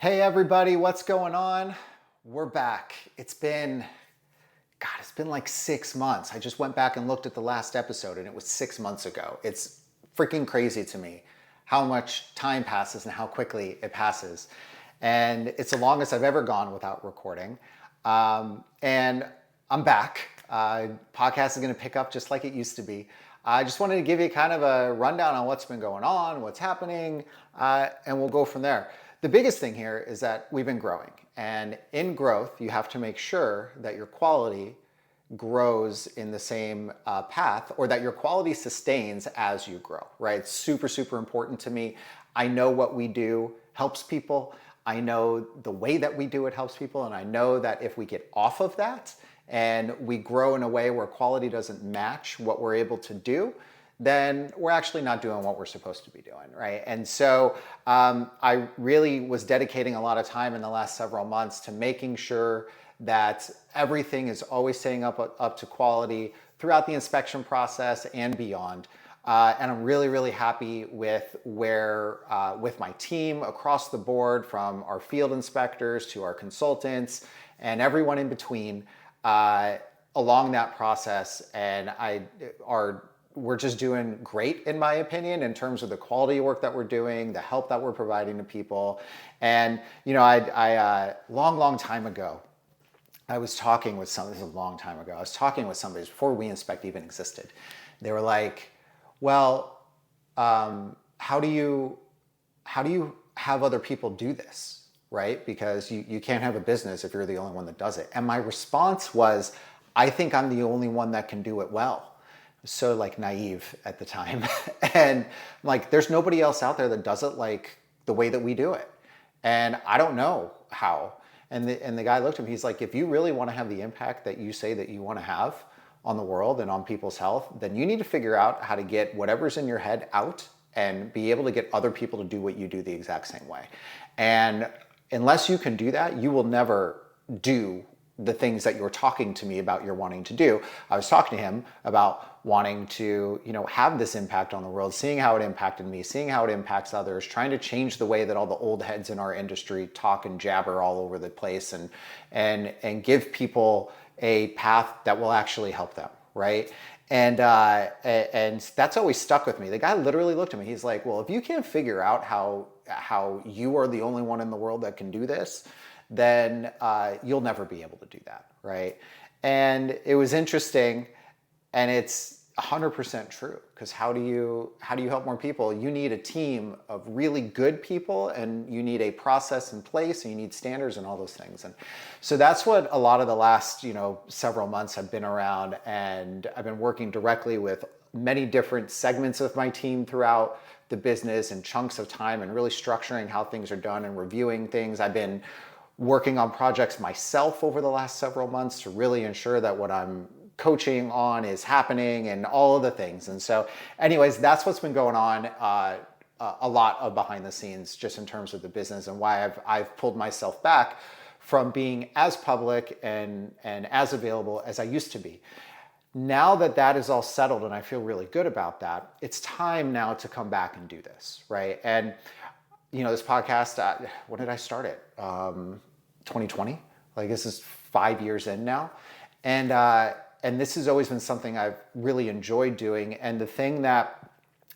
Hey everybody, what's going on? We're back. It's been like 6 months. I just went back and looked at the last episode and it was 6 months ago. It's freaking crazy to me how much time passes and how quickly it passes. And it's the longest I've ever gone without recording. And I'm back. Podcast is going to pick up just like it used to be. I just wanted to give you kind of a rundown on what's been going on, what's happening, and we'll go from there. The biggest thing here is that we've been growing, and in growth, you have to make sure that your quality grows in the same path, or that your quality sustains as you grow, right? It's super, super important to me. I know what we do helps people. I know the way that we do it helps people, and I know that if we get off of that and we grow in a way where quality doesn't match what we're able to do, then we're actually not doing what we're supposed to be doing, right? And so I really was dedicating a lot of time in the last several months to making sure that everything is always staying up to quality throughout the inspection process and beyond. And I'm really, really happy with with my team across the board, from our field inspectors to our consultants and everyone in between along that process. And we're just doing great, in my opinion, in terms of the quality of work that we're doing, the help that we're providing to people. And, long time ago, I was talking with somebody, this is a long time ago, I was talking with somebody before We Inspect even existed. They were like, well, how do you have other people do this, right? Because you can't have a business if you're the only one that does it. And my response was, I think I'm the only one that can do it well. So naive at the time. And there's nobody else out there that does it like the way that we do it. And I don't know how. And the guy looked at me, he's like, if you really want to have the impact that you say that you want to have on the world and on people's health, then you need to figure out how to get whatever's in your head out and be able to get other people to do what you do the exact same way. And unless you can do that, you will never do the things that you're talking to me about you're wanting to do. I was talking to him about wanting to, have this impact on the world, seeing how it impacted me, seeing how it impacts others, trying to change the way that all the old heads in our industry talk and jabber all over the place, and give people a path that will actually help them, right? And that's always stuck with me. The guy literally looked at me. He's like, well, if you can't figure out how you are the only one in the world that can do this, then you'll never be able to do that, right? And it was interesting, and it's 100% true, because how do you help more people? You need a team of really good people, and you need a process in place, and you need standards and all those things. And so that's what a lot of the last several months have been around, and I've been working directly with many different segments of my team throughout the business and chunks of time, and really structuring how things are done and reviewing things. I've been working on projects myself over the last several months to really ensure that what I'm coaching on is happening, and all of the things. And so anyways, that's what's been going on, a lot of behind the scenes, just in terms of the business, and why I've pulled myself back from being as public and as available as I used to be. Now that is all settled, and I feel really good about that, it's time now to come back and do this, right? And this podcast, when did I start it? 2020. This is 5 years in now, and this has always been something I've really enjoyed doing. And the thing that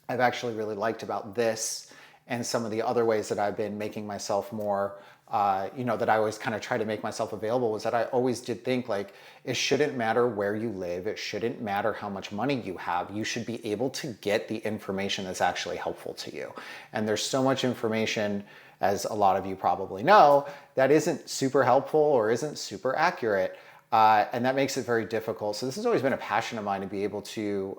I've actually really liked about this, and some of the other ways that I've been making myself more, that I always kind of try to make myself available, was that I always did think it shouldn't matter where you live. It shouldn't matter how much money you have. You should be able to get the information that's actually helpful to you. And there's so much information, as a lot of you probably know, that isn't super helpful or isn't super accurate. And that makes it very difficult. So this has always been a passion of mine, to be able to,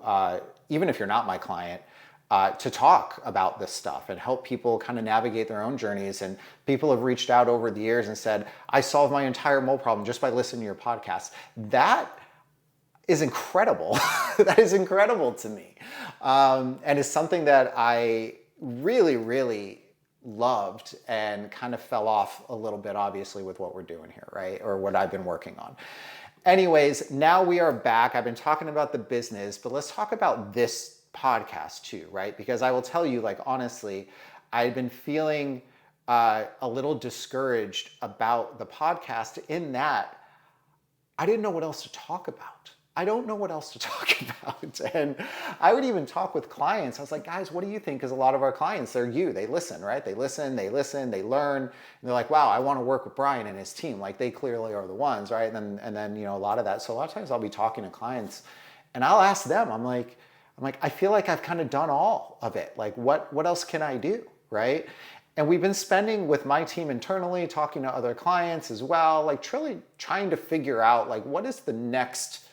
even if you're not my client, to talk about this stuff and help people kind of navigate their own journeys. And people have reached out over the years and said, I solved my entire mole problem just by listening to your podcast. That is incredible. That is incredible to me. And it's something that I really, really loved, and kind of fell off a little bit, obviously, with what we're doing here, right? Or what I've been working on. Anyways, now we are back. I've been talking about the business, but let's talk about this podcast too, right? Because I will tell you, honestly, I've been feeling a little discouraged about the podcast in that I didn't know what else to talk about. I don't know what else to talk about. And I would even talk with clients. I was like, guys, what do you think? Because a lot of our clients, they listen, right? They listen, they learn. And they're like, wow, I want to work with Brian and his team. Like, they clearly are the ones, right? And then, a lot of that. So a lot of times I'll be talking to clients and I'll ask them, I'm like, I feel like I've kind of done all of it. Like, what else can I do, right? And we've been spending with my team internally, talking to other clients as well, like truly trying to figure out, like, what is the next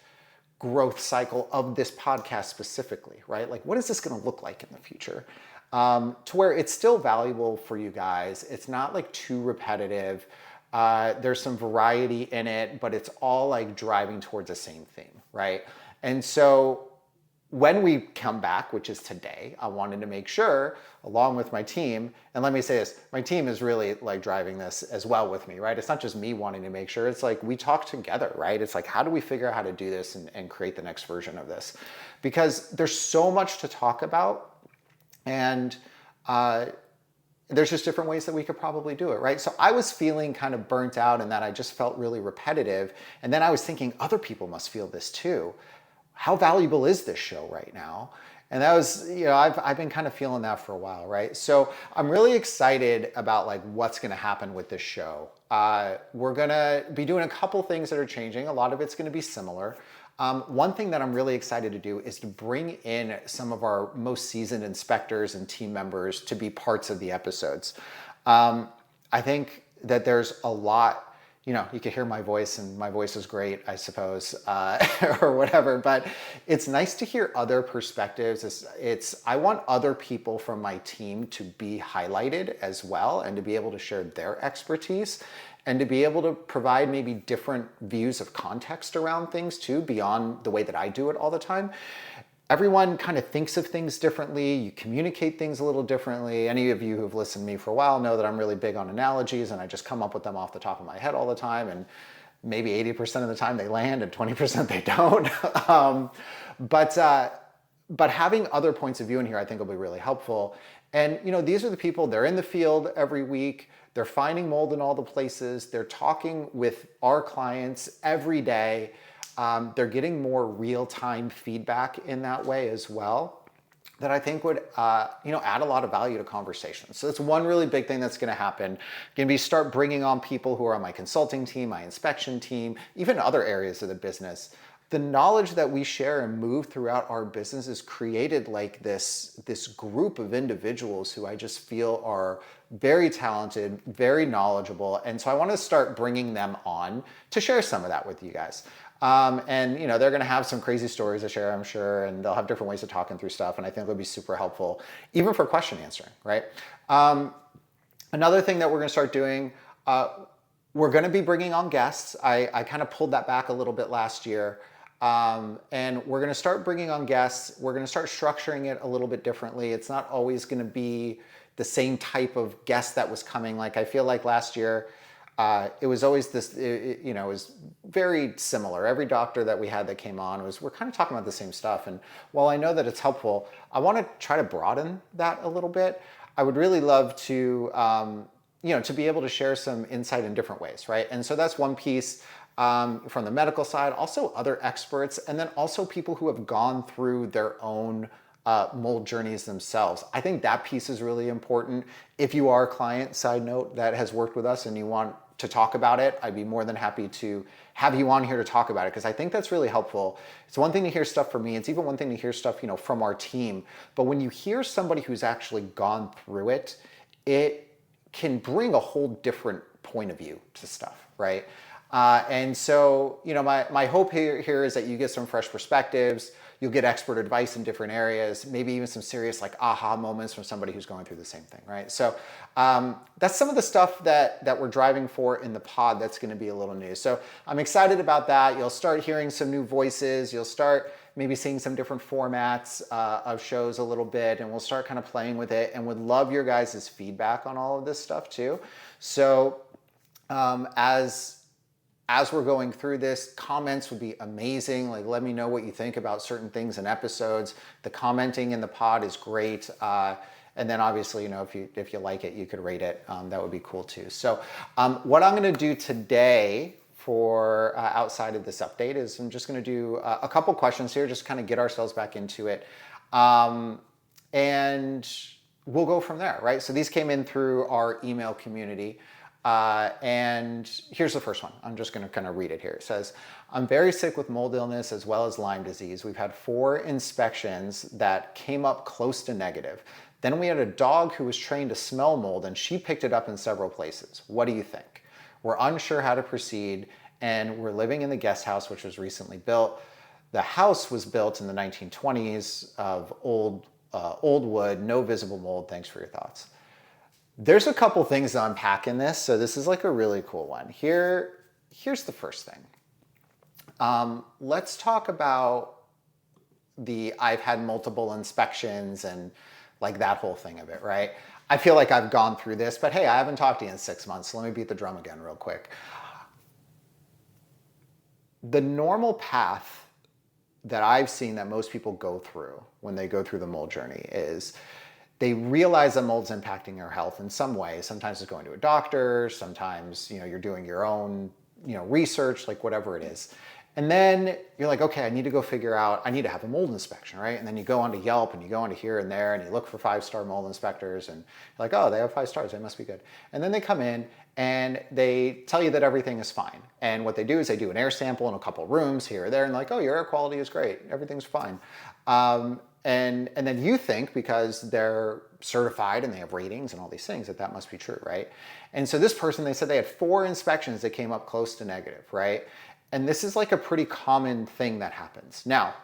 growth cycle of this podcast specifically, right? Like, what is this going to look like in the future? To where it's still valuable for you guys. It's not like too repetitive. There's some variety in it, but it's all like driving towards the same theme, right? And so when we come back, which is today, I wanted to make sure, along with my team, and let me say this, my team is really like driving this as well with me, right? It's not just me wanting to make sure, it's like we talk together, right? It's like, how do we figure out how to do this and create the next version of this? Because there's so much to talk about, and there's just different ways that we could probably do it, right? So I was feeling kind of burnt out in that I just felt really repetitive. And then I was thinking other people must feel this too. How valuable is this show right now? And that was, I've been kind of feeling that for a while, right? So I'm really excited about like what's going to happen with this show. We're going to be doing a couple things that are changing. A lot of it's going to be similar. One thing that I'm really excited to do is to bring in some of our most seasoned inspectors and team members to be parts of the episodes. I think that there's a lot. You can hear my voice, and my voice is great, I suppose, or whatever, but it's nice to hear other perspectives. I want other people from my team to be highlighted as well, and to be able to share their expertise, and to be able to provide maybe different views of context around things too, beyond the way that I do it all the time. Everyone kind of thinks of things differently. You communicate things a little differently. Any of you who've listened to me for a while know that I'm really big on analogies, and I just come up with them off the top of my head all the time. And maybe 80% of the time they land and 20% they don't. But having other points of view in here, I think will be really helpful. And these are the people, they're in the field every week. They're finding mold in all the places. They're talking with our clients every day. They're getting more real-time feedback in that way as well, that I think would add a lot of value to conversations. So that's one really big thing that's going to happen. Going to be start bringing on people who are on my consulting team, my inspection team, even other areas of the business. The knowledge that we share and move throughout our business has created like this group of individuals who I just feel are very talented, very knowledgeable. And so I want to start bringing them on to share some of that with you guys. And they're going to have some crazy stories to share, I'm sure, and they'll have different ways of talking through stuff. And I think it'll be super helpful, even for question answering, right? Another thing that we're going to start doing, we're going to be bringing on guests. I kind of pulled that back a little bit last year. And we're going to start bringing on guests. We're going to start structuring it a little bit differently. It's not always going to be the same type of guest that was coming. Like, I feel like last year, it was always this, it was very similar. Every doctor that we had that came on we're kind of talking about the same stuff. And while I know that it's helpful, I want to try to broaden that a little bit. I would really love to, to be able to share some insight in different ways, right? And so that's one piece from the medical side, also other experts, and then also people who have gone through their own mold journeys themselves. I think that piece is really important. If you are a client, side note, that has worked with us and you want to talk about it, I'd be more than happy to have you on here to talk about it, because I think that's really helpful. It's one thing to hear stuff from me. It's even one thing to hear stuff, from our team. But when you hear somebody who's actually gone through it, it can bring a whole different point of view to stuff, right? And so, my hope here is that you get some fresh perspectives. You'll get expert advice in different areas, maybe even some serious like aha moments from somebody who's going through the same thing, right? So that's some of the stuff that we're driving for in the pod that's going to be a little new. So I'm excited about that. You'll start hearing some new voices. You'll start maybe seeing some different formats of shows a little bit, and we'll start kind of playing with it, and would love your guys' feedback on all of this stuff too. So as we're going through this, comments would be amazing. Like, let me know what you think about certain things in episodes. The commenting in the pod is great. And then obviously, if you like it, you could rate it. That would be cool too. So what I'm going to do today for outside of this update is I'm just going to do a couple questions here, just kind of get ourselves back into it. And we'll go from there, right? So these came in through our email community. And here's the first one. I'm just going to kind of read it here. It says, I'm very sick with mold illness as well as Lyme disease. We've had 4 inspections that came up close to negative. Then we had a dog who was trained to smell mold and she picked it up in several places. What do you think? We're unsure how to proceed and we're living in the guest house, which was recently built. The house was built in the 1920s of old wood, no visible mold. Thanks for your thoughts. There's a couple things to unpack in this, so this is like a really cool one. Here's the first thing. Let's talk about I've had multiple inspections and like that whole thing of it, right? I feel like I've gone through this, but hey, I haven't talked to you in 6 months, so let me beat the drum again real quick. The normal path that I've seen that most people go through when they go through the mold journey is they realize that mold's impacting your health in some way. Sometimes it's going to a doctor, sometimes you're doing your own research, like whatever it is. And then you're like, okay, I need to go figure out, I need to have a mold inspection, right? And then you go onto Yelp and you go onto here and there and you look for 5-star mold inspectors and you're like, oh, they have 5 stars, they must be good. And then they come in and they tell you that everything is fine. And what they do is they do an air sample in a couple rooms here or there and like, oh, your air quality is great, everything's fine. And then you think because they're certified and they have ratings and all these things that must be true, right? And so this person, they said they had 4 inspections that came up close to negative, right? And this is like a pretty common thing that happens. Now,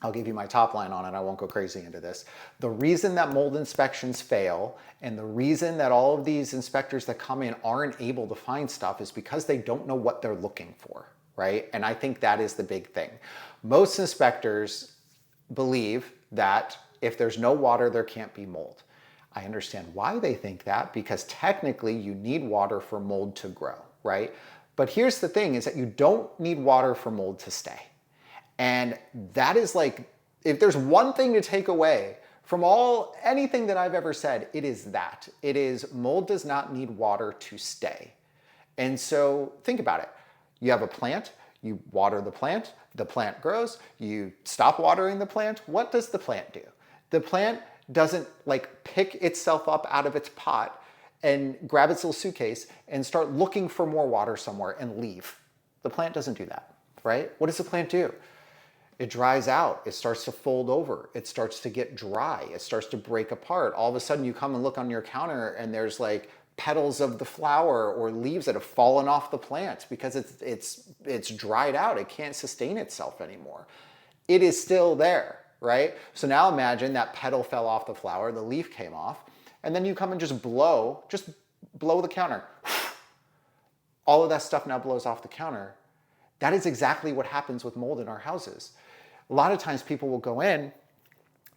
I'll give you my top line on it. I won't go crazy into this. The reason that mold inspections fail and the reason that all of these inspectors that come in aren't able to find stuff is because they don't know what they're looking for, right? And I think that is the big thing. Most inspectors believe that if there's no water, there can't be mold. I understand why they think that, because technically you need water for mold to grow, right? But here's the thing is that you don't need water for mold to stay. And that is like, if there's one thing to take away from anything that I've ever said, it is that. It is mold does not need water to stay. And so think about it. You have a plant, you water the plant grows, you stop watering the plant, what does the plant do? The plant doesn't like pick itself up out of its pot and grab its little suitcase and start looking for more water somewhere and leave. The plant doesn't do that, right? What does the plant do? It dries out, it starts to fold over, it starts to get dry, it starts to break apart. All of a sudden you come and look on your counter and there's like petals of the flower or leaves that have fallen off the plant because it's dried out, it can't sustain itself anymore. It is still there, right? So now imagine that petal fell off the flower, the leaf came off, and then you come and just blow the counter. All of that stuff now blows off the counter. That is exactly what happens with mold in our houses. A lot of times people will go in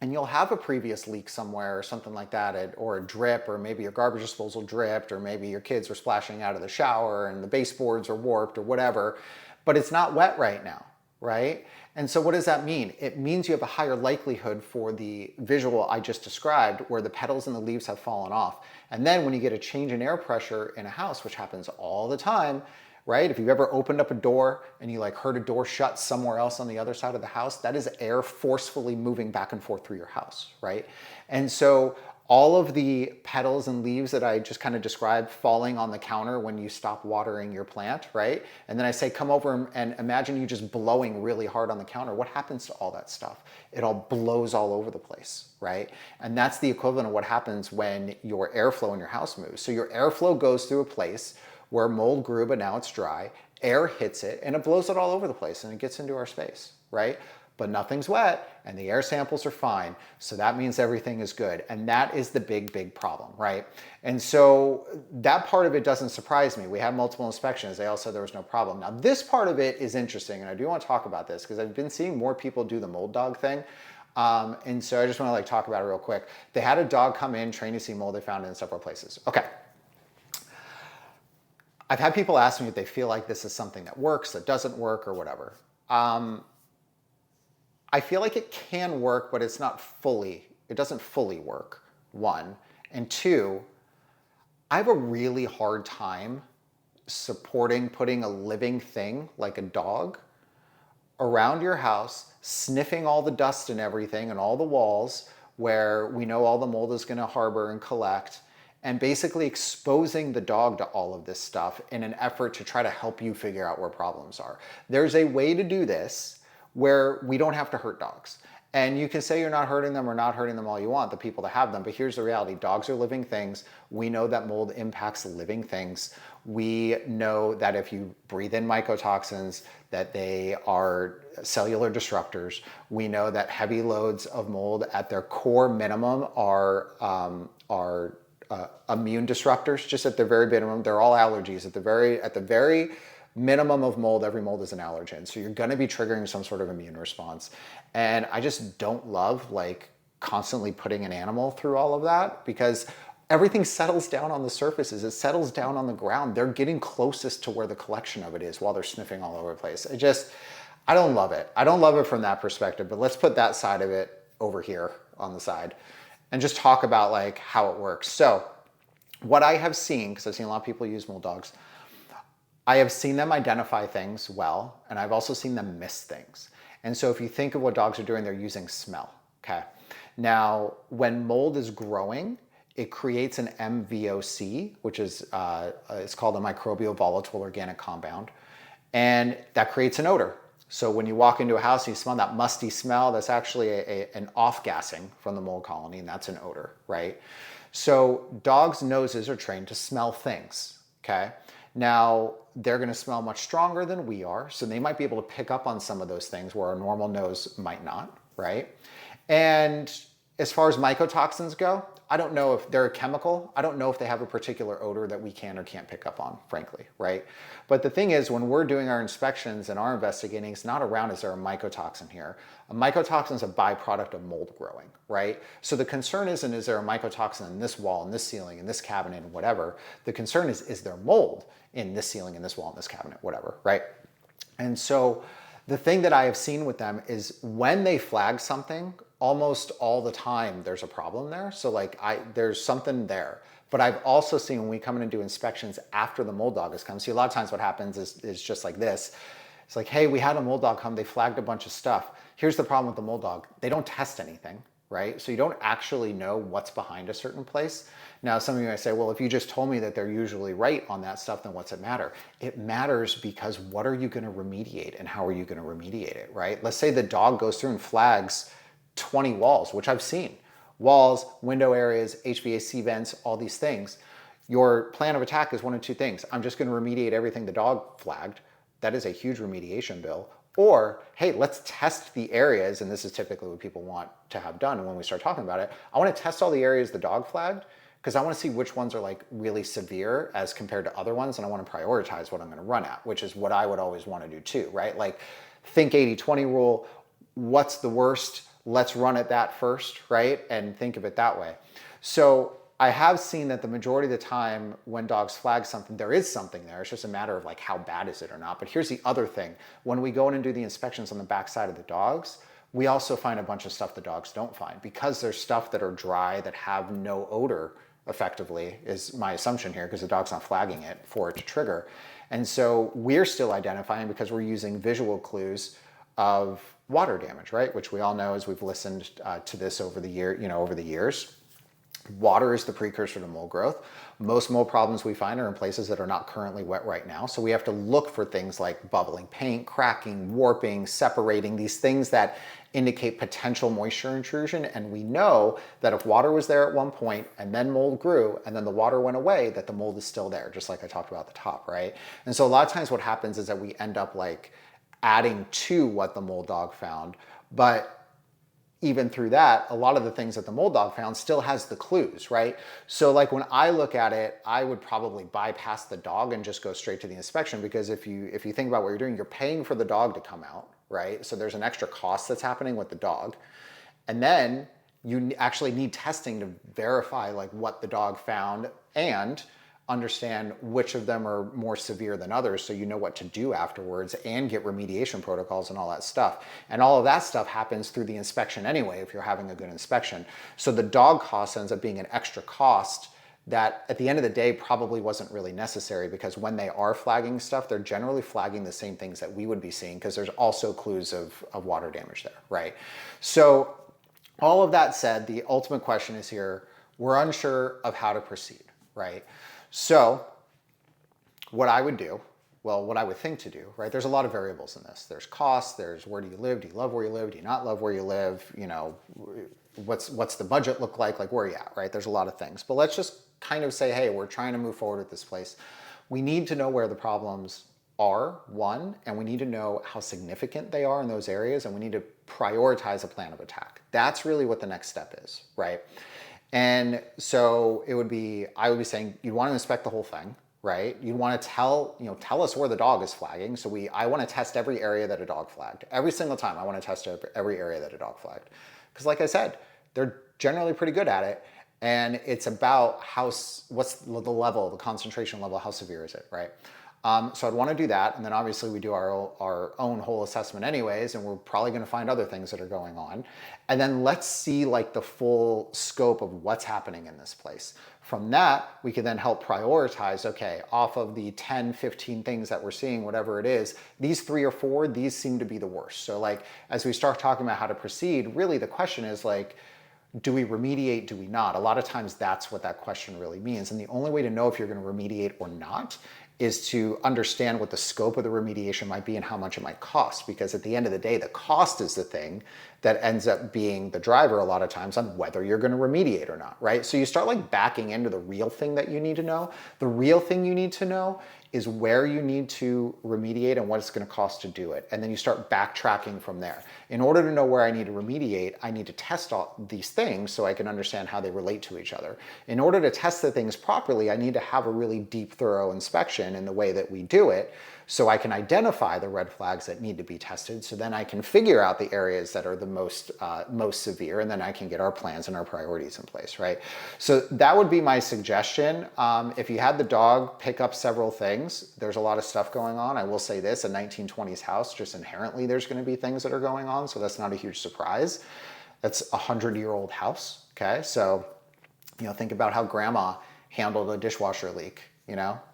and you'll have a previous leak somewhere or something like that, or a drip, or maybe your garbage disposal dripped, or maybe your kids were splashing out of the shower and the baseboards are warped or whatever, but it's not wet right now, right? And so what does that mean? It means you have a higher likelihood for the visual I just described where the petals and the leaves have fallen off. And then when you get a change in air pressure in a house, which happens all the time, right? If you've ever opened up a door and you like heard a door shut somewhere else on the other side of the house, that is air forcefully moving back and forth through your house, right? And so all of the petals and leaves that I just kind of described falling on the counter when you stop watering your plant, right? And then I say, come over and imagine you just blowing really hard on the counter. What happens to all that stuff? It all blows all over the place, right? And that's the equivalent of what happens when your airflow in your house moves. So your airflow goes through a place where mold grew, but now it's dry, air hits it, and it blows it all over the place, and it gets into our space, right? But nothing's wet, and the air samples are fine, so that means everything is good, and that is the big, big problem, right? And so that part of it doesn't surprise me. We had multiple inspections. They all said there was no problem. Now, this part of it is interesting, and I do want to talk about this, because I've been seeing more people do the mold dog thing, and so I just want to talk about it real quick. They had a dog come in, trained to see mold. They found it in several places. Okay. I've had people ask me if they feel like this is something that works, that doesn't work, or whatever. I feel like it can work, but it doesn't fully work, one. And two, I have a really hard time supporting putting a living thing like a dog around your house, sniffing all the dust and everything and all the walls where we know all the mold is going to harbor and collect, and basically exposing the dog to all of this stuff in an effort to try to help you figure out where problems are. There's a way to do this where we don't have to hurt dogs. And you can say you're not hurting them or not hurting them all you want, the people that have them, but here's the reality. Dogs are living things. We know that mold impacts living things. We know that if you breathe in mycotoxins, that they are cellular disruptors. We know that heavy loads of mold at their core minimum are immune disruptors, just at their very minimum. They're all allergies. At the very minimum of mold, every mold is an allergen. So you're going to be triggering some sort of immune response. And I just don't love like constantly putting an animal through all of that, because everything settles down on the surfaces. It settles down on the ground. They're getting closest to where the collection of it is while they're sniffing all over the place. I don't love it. I don't love it from that perspective, but let's put that side of it over here on the side and just talk about like how it works. So what I have seen, because I've seen a lot of people use mold dogs, I have seen them identify things well, and I've also seen them miss things. And so if you think of what dogs are doing, they're using smell, okay? Now, when mold is growing, it creates an MVOC, which is, it's called a microbial volatile organic compound, and that creates an odor. So when you walk into a house and you smell that musty smell, that's actually an off-gassing from the mold colony, and that's an odor, right? So dogs' noses are trained to smell things, okay? Now, they're going to smell much stronger than we are, so they might be able to pick up on some of those things where our normal nose might not, right? And as far as mycotoxins go, I don't know if they're a chemical. I don't know if they have a particular odor that we can or can't pick up on, frankly, right? But the thing is, when we're doing our inspections and our investigating, it's not around, is there a mycotoxin here? A mycotoxin is a byproduct of mold growing, right? So the concern isn't, is there a mycotoxin in this wall, in this ceiling, in this cabinet, and whatever. The concern is there mold in this ceiling, in this wall, in this cabinet, whatever, right? And so the thing that I have seen with them is when they flag something, almost all the time there's a problem there. So like there's something there. But I've also seen when we come in and do inspections after the mold dog has come, see a lot of times what happens is just like this. It's like, hey, we had a mold dog come, they flagged a bunch of stuff. Here's the problem with the mold dog. They don't test anything, right? So you don't actually know what's behind a certain place. Now, some of you might say, well, if you just told me that they're usually right on that stuff, then what's it matter? It matters because what are you gonna remediate and how are you gonna remediate it, right? Let's say the dog goes through and flags 20 walls, which I've seen. Walls, window areas, HVAC vents, all these things. Your plan of attack is one of two things. I'm just gonna remediate everything the dog flagged. That is a huge remediation bill. Or, hey, let's test the areas, and this is typically what people want to have done when we start talking about it. I wanna test all the areas the dog flagged, because I wanna see which ones are like really severe as compared to other ones, and I wanna prioritize what I'm gonna run at, which is what I would always wanna do too, right? Like, think 80-20 rule, what's the worst? Let's run at that first, right? And think of it that way. So I have seen that the majority of the time when dogs flag something, there is something there. It's just a matter of like, how bad is it or not? But here's the other thing. When we go in and do the inspections on the backside of the dogs, we also find a bunch of stuff the dogs don't find, because there's stuff that are dry that have no odor effectively, is my assumption here, because the dog's not flagging it for it to trigger. And so we're still identifying, because we're using visual clues of water damage, right? Which we all know, as we've listened to this over the years. Water is the precursor to mold growth. Most mold problems we find are in places that are not currently wet right now. So we have to look for things like bubbling paint, cracking, warping, separating, these things that indicate potential moisture intrusion. And we know that if water was there at one point and then mold grew and then the water went away, that the mold is still there, just like I talked about at the top, right? And so a lot of times what happens is that we end up like adding to what the mold dog found, but even through that, a lot of the things that the mold dog found still has the clues, right? So like when I look at it, I would probably bypass the dog and just go straight to the inspection, because if you think about what you're doing, you're paying for the dog to come out, right? So there's an extra cost that's happening with the dog. And then you actually need testing to verify like what the dog found, and understand which of them are more severe than others so you know what to do afterwards, and get remediation protocols and all that stuff. And all of that stuff happens through the inspection anyway if you're having a good inspection. So the dog cost ends up being an extra cost that at the end of the day probably wasn't really necessary, because when they are flagging stuff, they're generally flagging the same things that we would be seeing, because there's also clues of water damage there, right? So all of that said, the ultimate question is here, we're unsure of how to proceed, right? So what I would do, well, what I would think to do, right? There's a lot of variables in this. There's cost, there's where do you live? Do you love where you live? Do you not love where you live? You know, what's the budget look like where are you at, right? There's a lot of things. But let's just kind of say, hey, we're trying to move forward with this place. We need to know where the problems are, one, and we need to know how significant they are in those areas, and we need to prioritize a plan of attack. That's really what the next step is, right? And so I would be saying you'd want to inspect the whole thing, right? You'd want to tell us where the dog is flagging. So I want to test every area that a dog flagged. Every single time I want to test every area that a dog flagged. Because like I said, they're generally pretty good at it. And it's about what's the level, the concentration level, how severe is it, right? So I'd want to do that. And then obviously we do our own whole assessment anyways, and we're probably going to find other things that are going on. And then let's see like the full scope of what's happening in this place. From that, we can then help prioritize, okay, off of the 10, 15 things that we're seeing, whatever it is, these 3 or 4, these seem to be the worst. So like, as we start talking about how to proceed, really the question is like, do we remediate, do we not? A lot of times that's what that question really means. And the only way to know if you're going to remediate or not is to understand what the scope of the remediation might be and how much it might cost. Because at the end of the day, the cost is the thing that ends up being the driver a lot of times on whether you're going to remediate or not, right? So you start like backing into the real thing that you need to know. The real thing you need to know is where you need to remediate and what it's going to cost to do it. And then you start backtracking from there. In order to know where I need to remediate, I need to test all these things so I can understand how they relate to each other. In order to test the things properly, I need to have a really deep, thorough inspection in the way that we do it, so I can identify the red flags that need to be tested, so then I can figure out the areas that are the most severe, and then I can get our plans and our priorities in place, right? So that would be my suggestion. If you had the dog pick up several things, there's a lot of stuff going on. I will say this, a 1920s house, just inherently there's going to be things that are going on, so that's not a huge surprise. That's a 100-year-old house, okay? So, think about how grandma handled a dishwasher leak.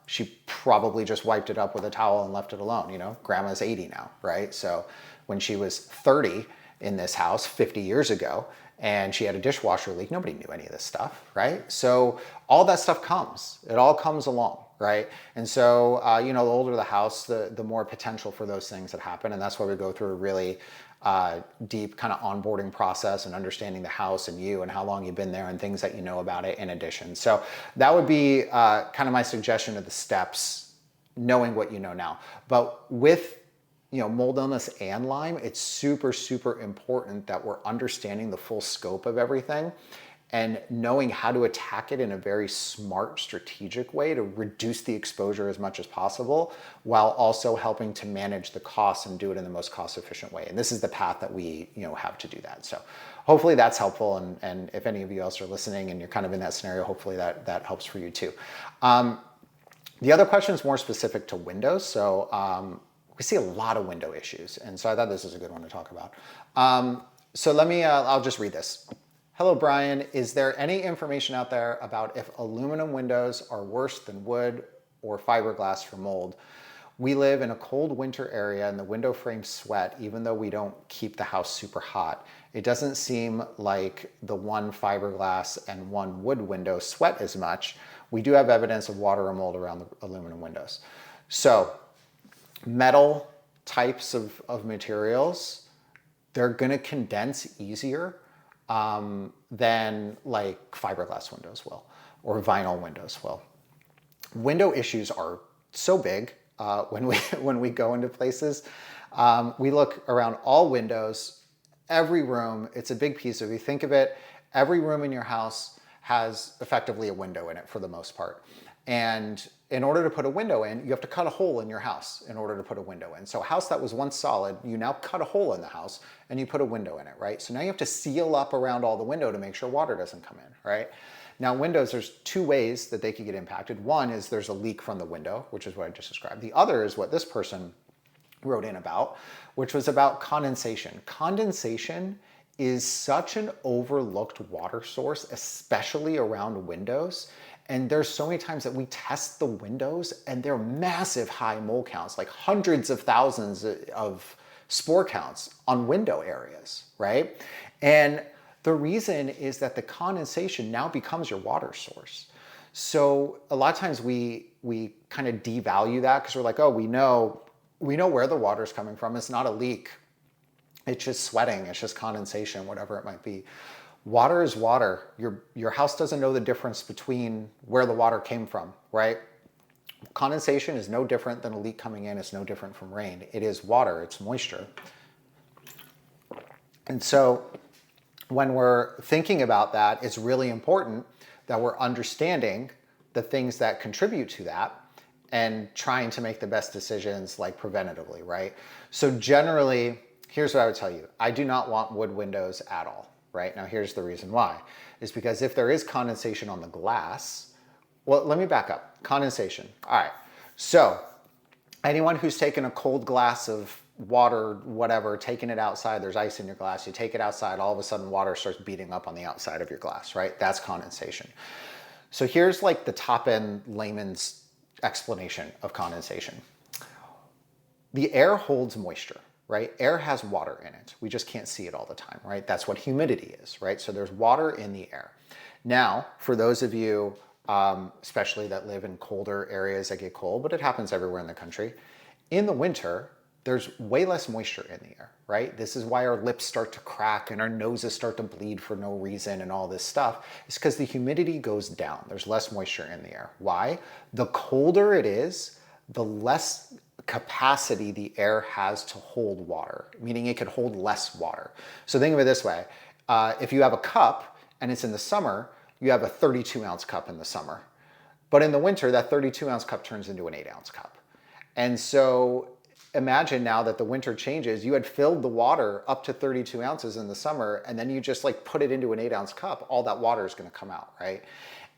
She probably just wiped it up with a towel and left it alone. Grandma's 80 now, right? So when she was 30 in this house 50 years ago and she had a dishwasher leak, nobody knew any of this stuff, right? So all that stuff it all comes along, right? And so, the older the house, the more potential for those things that happen. And that's why we go through a really deep kind of onboarding process and understanding the house and you and how long you've been there and things that you know about it in addition. So that would be kind of my suggestion of the steps, knowing what you know now. But with mold illness and Lyme, it's super, super important that we're understanding the full scope of everything and knowing how to attack it in a very smart, strategic way to reduce the exposure as much as possible, while also helping to manage the costs and do it in the most cost-efficient way. And this is the path that we have to do that. So hopefully that's helpful. And if any of you else are listening and you're kind of in that scenario, hopefully that helps for you too. The other question is more specific to windows. So we see a lot of window issues. And so I thought this is a good one to talk about. So let me, I'll just read this. Hello, Brian. Is there any information out there about if aluminum windows are worse than wood or fiberglass for mold? We live in a cold winter area and the window frames sweat even though we don't keep the house super hot. It doesn't seem like the one fiberglass and one wood window sweat as much. We do have evidence of water or mold around the aluminum windows. So metal types of materials, they're gonna condense easier than like fiberglass windows will, or vinyl windows will. Window issues are so big when we go into places. We look around all windows, every room. It's a big piece. If you think of it, every room in your house has effectively a window in it for the most part. And in order to put a window in, you have to cut a hole in your house in order to put a window in. So a house that was once solid, you now cut a hole in the house and you put a window in it, right? So now you have to seal up around all the window to make sure water doesn't come in, right? Now, windows, there's two ways that they could get impacted. One is there's a leak from the window, which is what I just described. The other is what this person wrote in about, which was about condensation. Condensation is such an overlooked water source, especially around windows. And there's so many times that we test the windows and they're massive high mole counts, like hundreds of thousands of spore counts on window areas, right? And the reason is that the condensation now becomes your water source. So a lot of times we kind of devalue that because we're like, oh, we know where the water's coming from. It's not a leak. It's just sweating. It's just condensation, whatever it might be. Water is water. Your house doesn't know the difference between where the water came from, right? Condensation is no different than a leak coming in. It's no different from rain. It is water. It's moisture. And so when we're thinking about that, it's really important that we're understanding the things that contribute to that and trying to make the best decisions like preventatively, right? So generally, here's what I would tell you. I do not want wood windows at all, right? Now here's the reason why. Is because if there is condensation on the glass, well, let me back up. Condensation. All right. So anyone who's taken a cold glass of water, whatever, taking it outside, there's ice in your glass, you take it outside, all of a sudden water starts beating up on the outside of your glass, right? That's condensation. So here's like the top end layman's explanation of condensation. The air holds moisture, right? Air has water in it. We just can't see it all the time, right? That's what humidity is, right? So there's water in the air. Now, for those of you, especially that live in colder areas that get cold, but it happens everywhere in the country, in the winter, there's way less moisture in the air, right? This is why our lips start to crack and our noses start to bleed for no reason and all this stuff. It's because the humidity goes down. There's less moisture in the air. Why? The colder it is, the less capacity the air has to hold water, meaning it could hold less water. So think of it this way. If you have a cup and it's in the summer, you have a 32-ounce cup in the summer. But in the winter, that 32-ounce cup turns into an 8-ounce cup. And so imagine now that the winter changes, you had filled the water up to 32 ounces in the summer, and then you just like put it into an 8-ounce cup, all that water is going to come out, right?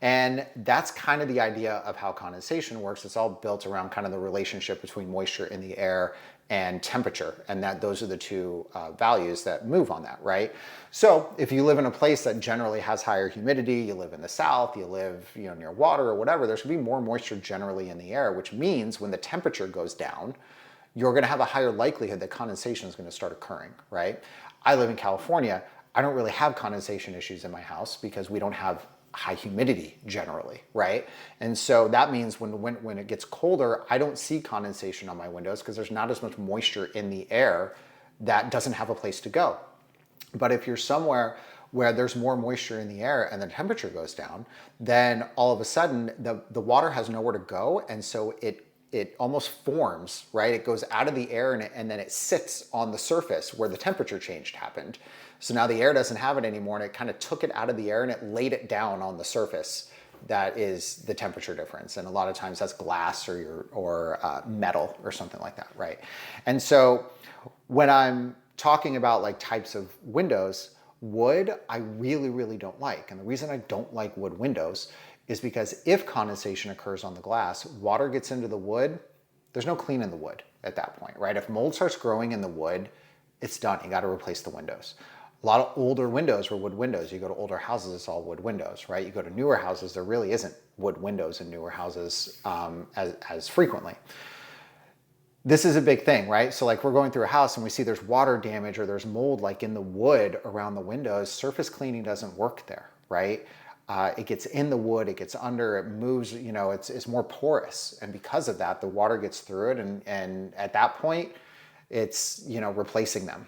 And that's kind of the idea of how condensation works. It's all built around kind of the relationship between moisture in the air and temperature, and that those are the two values that move on that, right? So if you live in a place that generally has higher humidity, you live in the south, you live near water or whatever, there's going to be more moisture generally in the air, which means when the temperature goes down, you're going to have a higher likelihood that condensation is going to start occurring, right? I live in California. I don't really have condensation issues in my house because we don't have high humidity generally, right? And so that means when it gets colder, I don't see condensation on my windows because there's not as much moisture in the air that doesn't have a place to go. But if you're somewhere where there's more moisture in the air and the temperature goes down, then all of a sudden the water has nowhere to go, and so it almost forms, right? It goes out of the air and then it sits on the surface where the temperature change happened. So now the air doesn't have it anymore, and it kind of took it out of the air and it laid it down on the surface. That is the temperature difference. And a lot of times that's glass or metal or something like that, right? And so when I'm talking about like types of windows, wood, I really, really don't like. And the reason I don't like wood windows is because if condensation occurs on the glass, water gets into the wood, there's no cleaning the wood at that point, right? If mold starts growing in the wood, it's done. You got to replace the windows. A lot of older windows were wood windows. You go to older houses, it's all wood windows, right? You go to newer houses, there really isn't wood windows in newer houses as frequently. This is a big thing, right? So like we're going through a house and we see there's water damage or there's mold like in the wood around the windows. Surface cleaning doesn't work there, right? It gets in the wood, it gets under, it moves, it's more porous. And because of that, the water gets through it. And at that point, it's, replacing them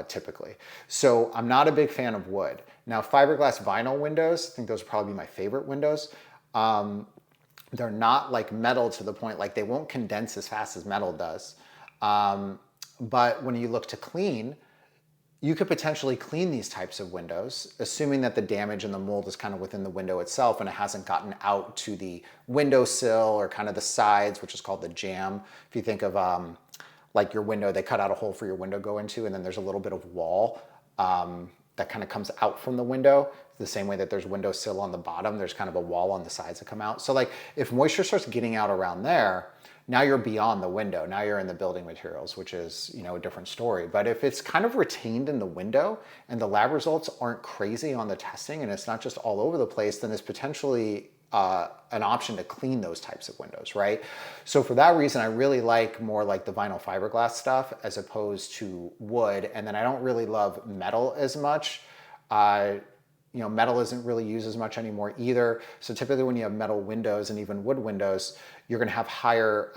typically. So I'm not a big fan of wood. Now, fiberglass vinyl windows, I think those would probably be my favorite windows. They're not like metal to the point, like they won't condense as fast as metal does. But when you look to clean, you could potentially clean these types of windows, assuming that the damage and the mold is kind of within the window itself and it hasn't gotten out to the windowsill or kind of the sides, which is called the jamb. If you think of like your window, they cut out a hole for your window to go into, and then there's a little bit of wall that kind of comes out from the window. the same way that there's windowsill on the bottom, there's kind of a wall on the sides that come out. So like if moisture starts getting out around there, now you're beyond the window. Now you're in the building materials, which is, a different story. But if it's kind of retained in the window and the lab results aren't crazy on the testing and it's not just all over the place, then it's potentially an option to clean those types of windows, right? So for that reason, I really like more like the vinyl fiberglass stuff as opposed to wood. And then I don't really love metal as much. Metal isn't really used as much anymore either. So typically when you have metal windows and even wood windows, you're gonna have higher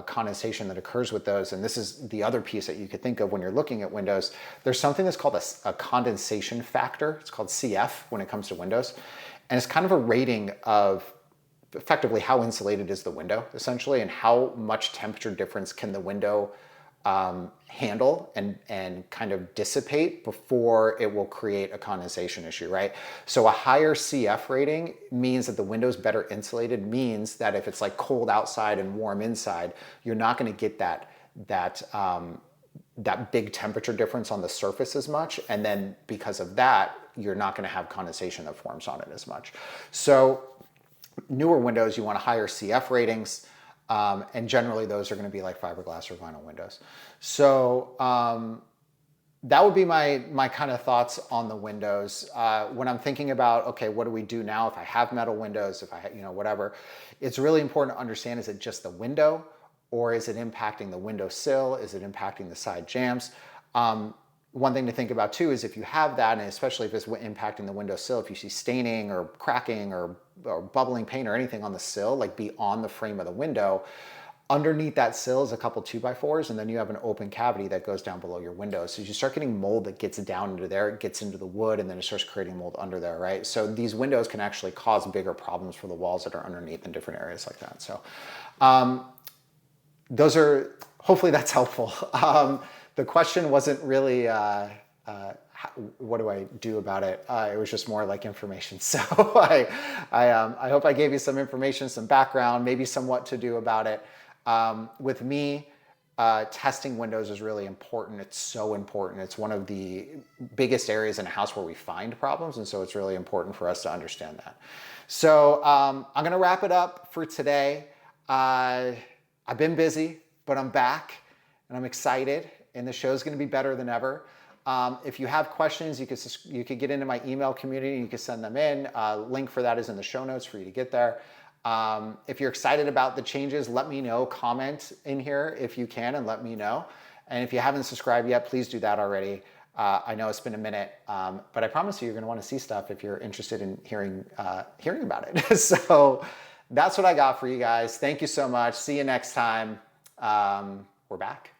condensation that occurs with those. And this is the other piece that you could think of when you're looking at windows. There's something that's called a condensation factor. It's called CF when it comes to windows. And it's kind of a rating of effectively how insulated is the window, essentially, and how much temperature difference can the window handle and kind of dissipate before it will create a condensation issue, right? So a higher CF rating means that the window's better insulated, means that if it's like cold outside and warm inside, you're not gonna get that big temperature difference on the surface as much. And then because of that, you're not gonna have condensation that forms on it as much. So newer windows, you want higher CF ratings. And generally those are gonna be like fiberglass or vinyl windows. So that would be my kind of thoughts on the windows. When I'm thinking about, okay, what do we do now if I have metal windows, if I whatever, it's really important to understand, is it just the window or is it impacting the windowsill? Is it impacting the side jambs? One thing to think about too is if you have that, and especially if it's impacting the windowsill, if you see staining or cracking or bubbling paint or anything on the sill, like beyond the frame of the window, underneath that sill is a couple 2x4s, and then you have an open cavity that goes down below your window. So you start getting mold that gets down into there, it gets into the wood, and then it starts creating mold under there, right? So these windows can actually cause bigger problems for the walls that are underneath in different areas like that. So hopefully that's helpful. The question wasn't really, what do I do about it? It was just more like information. So I hope I gave you some information, some background, maybe some what to do about it. With me, testing windows is really important. It's so important. It's one of the biggest areas in a house where we find problems. And so it's really important for us to understand that. So I'm going to wrap it up for today. I've been busy, but I'm back and I'm excited. And the show's going to be better than ever. If you have questions, you could get into my email community. You can send them in. Link for that is in the show notes for you to get there. If you're excited about the changes, let me know. Comment in here if you can, and let me know. And if you haven't subscribed yet, please do that already. I know it's been a minute, but I promise you're going to want to see stuff if you're interested in hearing about it. So that's what I got for you guys. Thank you so much. See you next time. We're back.